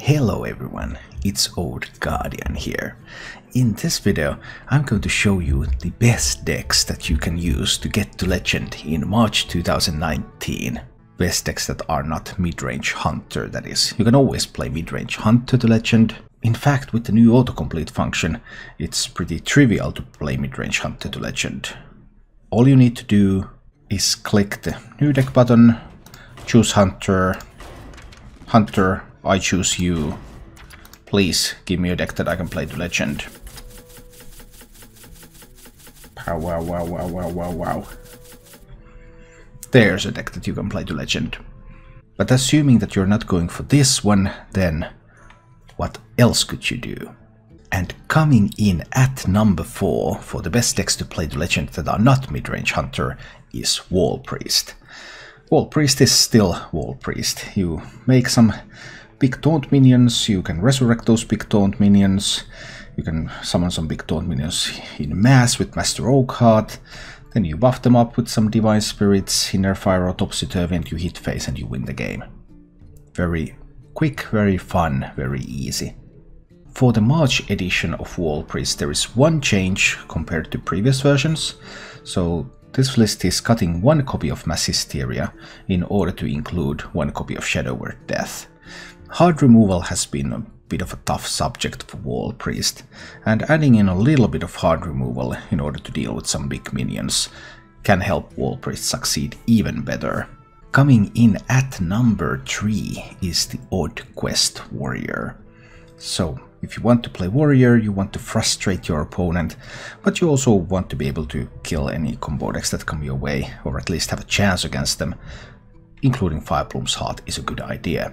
Hello everyone, it's Old Guardian here. In this video I'm going to show you the best decks that you can use to get to Legend in March 2019. Best decks that are not Midrange Hunter, that is. You can always play Midrange Hunter to Legend. In fact, with the new autocomplete function, it's pretty trivial to play Midrange Hunter to Legend. All you need to do is click the new deck button, choose Hunter, I choose you. Please give me a deck that I can play to Legend. Wow. There's a deck that you can play to Legend. But assuming that you're not going for this one, then what else could you do? And coming in at number 4 for the best decks to play to Legend that are not Midrange Hunter is Wall Priest. Wall Priest is still Wall Priest. You make some big taunt minions, you can resurrect those big taunt minions, you can summon some big taunt minions in mass with Master Oakheart, then you buff them up with some Divine Spirits, Inner Fire or Topsy-Turvy, and you hit face and you win the game. Very quick, very fun, very easy. For the March edition of Wall Priest there is one change compared to previous versions, so this list is cutting one copy of Mass Hysteria in order to include one copy of Shadow Word Death. Hard removal has been a bit of a tough subject for Wall Priest, and adding in a little bit of hard removal in order to deal with some big minions can help Wall Priest succeed even better. Coming in at number 3 is the Odd Quest Warrior. So, if you want to play Warrior, you want to frustrate your opponent, but you also want to be able to kill any combo decks that come your way, or at least have a chance against them, including Firebloom's Heart is a good idea.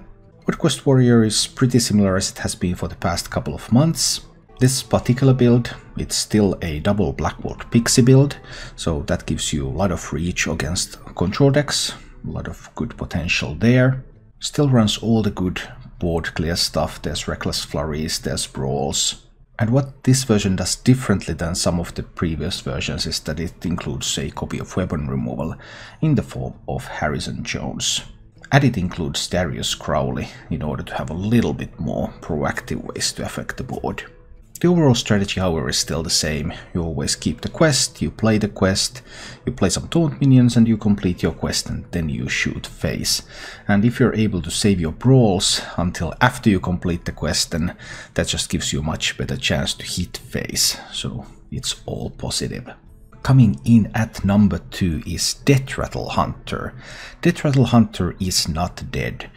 Odd Quest Warrior is pretty similar as it has been for the past couple of months. This particular build, it's still a double Blackbolt Pixie build, so that gives you a lot of reach against control decks, a lot of good potential there. Still runs all the good board clear stuff, there's Reckless Flurries, there's Brawls. And what this version does differently than some of the previous versions is that it includes a copy of weapon removal in the form of Harrison Jones. And it includes Darius Crowley in order to have a little bit more proactive ways to affect the board. The overall strategy, however, is still the same. You always keep the quest, you play the quest, you play some taunt minions and you complete your quest and then you shoot face. And if you're able to save your brawls until after you complete the quest, then that just gives you a much better chance to hit face. So it's all positive. Coming in at number 2 is Deathrattle Hunter. Deathrattle Hunter is not dead.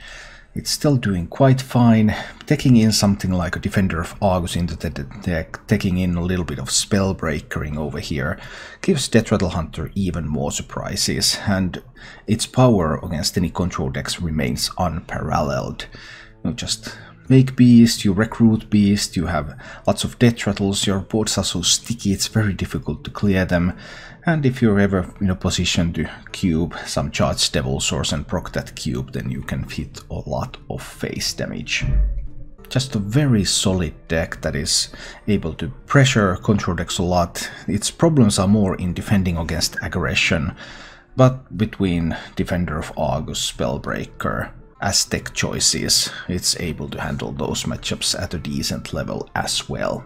It's still doing quite fine, taking in something like a Defender of Argus into the deck, taking in a little bit of Spellbreakering over here, gives Deathrattle Hunter even more surprises, and its power against any control decks remains unparalleled. You just make beast, you recruit beast, you have lots of Deathrattles, your boards are so sticky it's very difficult to clear them, and if you're ever in a position to cube some charged Devil Source and proc that cube, then you can hit a lot of face damage. Just a very solid deck that is able to pressure control decks a lot. Its problems are more in defending against aggression, but between Defender of Argus, Spellbreaker, Aztec choices, it's able to handle those matchups at a decent level as well.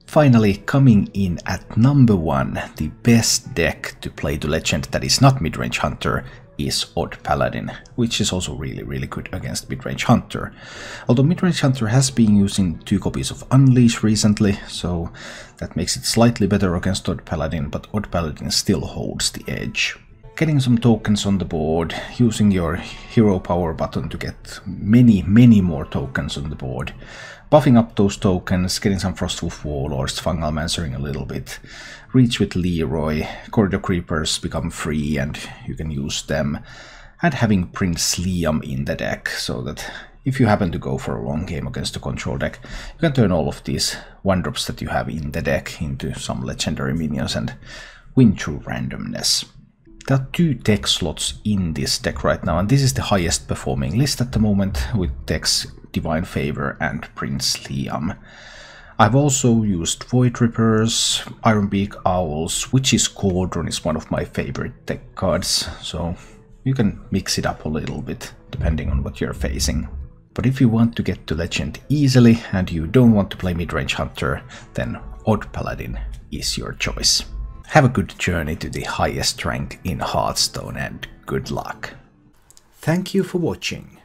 Finally, coming in at number 1, the best deck to play to Legend that is not Midrange Hunter is Odd Paladin, which is also really good against Midrange Hunter. Although Midrange Hunter has been using 2 copies of Unleash recently, so that makes it slightly better against Odd Paladin, but Odd Paladin still holds the edge. Getting some tokens on the board, using your hero power button to get many more tokens on the board, buffing up those tokens, getting some Frostwolf Warlords, Fungal Mancering a little bit, reach with Leroy, Corridor Creepers become free and you can use them, and having Prince Liam in the deck, so that if you happen to go for a long game against a control deck, you can turn all of these 1-drops that you have in the deck into some legendary minions and win through randomness. There are 2 tech slots in this deck right now, and this is the highest performing list at the moment, with decks Divine Favor and Prince Liam. I've also used Void Rippers, Ironbeak Owls, Witch's Cauldron is one of my favorite deck cards, so you can mix it up a little bit depending on what you're facing. But if you want to get to Legend easily and you don't want to play Midrange Hunter, then Odd Paladin is your choice. Have a good journey to the highest rank in Hearthstone and good luck. Thank you for watching.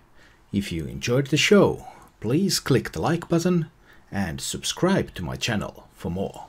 If you enjoyed the show, please click the like button and subscribe to my channel for more.